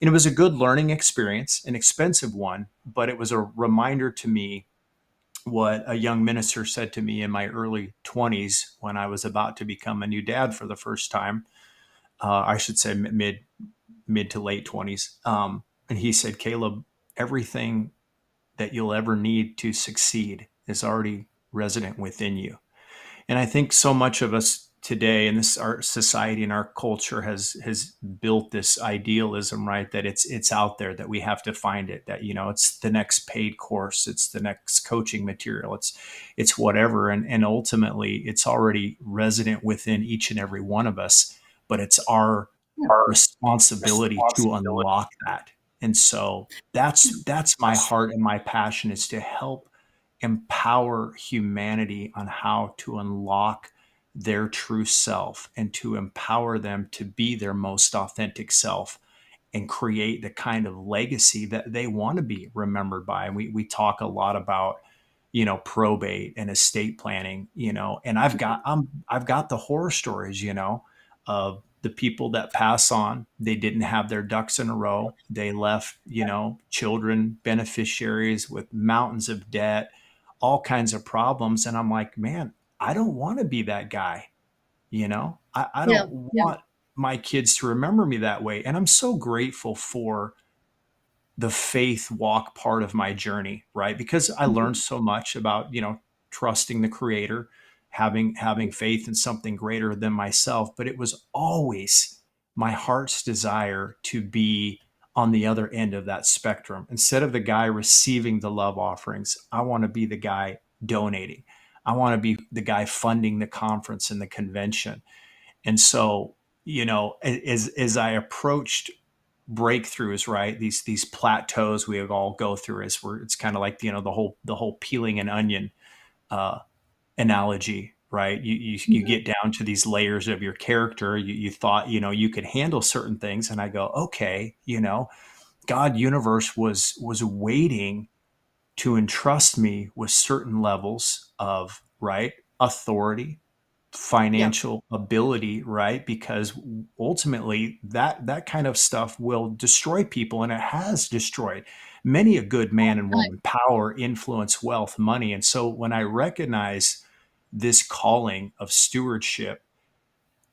And it was a good learning experience, an expensive one, but it was a reminder to me what a young minister said to me in my early 20s when I was about to become a new dad for the first time. I should say mid to late 20s. And he said, Caleb, everything that you'll ever need to succeed is already resident within you. And I think so much of us today in this our society and our culture has built this idealism, right? That it's out there, that we have to find it, that, it's the next paid course, it's the next coaching material, it's whatever. And ultimately it's already resident within each and every one of us, but it's our Our responsibility to responsibility. unlock that. And so that's my heart and my passion, is to help empower humanity on how to unlock their true self and to empower them to be their most authentic self and create the kind of legacy that they want to be remembered by. And we talk a lot about, probate and estate planning, and I've got the horror stories, of the people that pass on. They didn't have their ducks in a row. They left, children, beneficiaries with mountains of debt, all kinds of problems. And I'm like, man, I don't want to be that guy. I Yeah, don't yeah. want my kids to remember me that way. And I'm so grateful for the faith walk part of my journey, right? Because I learned Mhm. so much about, trusting the creator, having faith in something greater than myself, but it was always my heart's desire to be on the other end of that spectrum. Instead of the guy receiving the love offerings, I want to be the guy donating. I want to be the guy funding the conference and the convention. And so, as I approached breakthroughs, right? These plateaus we all go through, is where it's kind of like, the whole peeling an onion uh, analogy, right? You Mhm. get down to these layers of your character. You thought, you could handle certain things, and I go, okay, God universe was waiting to entrust me with certain levels of, right, authority, Yeah. financial ability, right? Because ultimately that kind of stuff will destroy people, and it has destroyed many a good man and Right. woman: power, influence, wealth, money. And so when I recognize this calling of stewardship,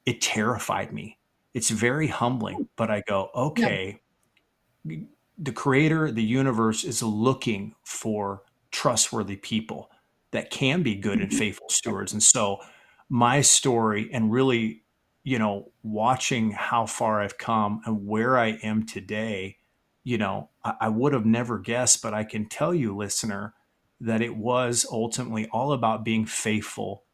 it terrified me. It's very humbling, but I go, Yeah. okay, the creator, the universe is looking for trustworthy people that can be good and Mhm. faithful stewards. And so my story, and really, watching how far I've come and where I am today, I would have never guessed, but I can tell you, listener, that it was ultimately all about being faithful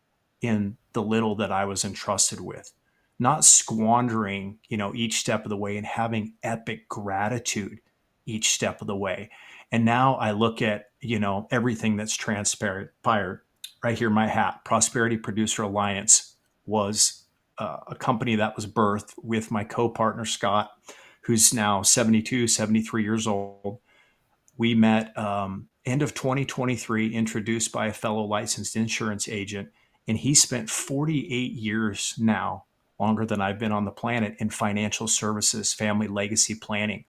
in the little that I was entrusted with, not squandering, each step of the way, and having epic gratitude each step of the way. And now I look at, everything that's transpired right here. My hat, Prosperity Producer Alliance, was a company that was birthed with my co-partner, Scott, who's now 72, 73 years old. We met end of 2023, introduced by a fellow licensed insurance agent. And he spent 48 years now, longer than I've been on the planet, in financial services, family legacy planning.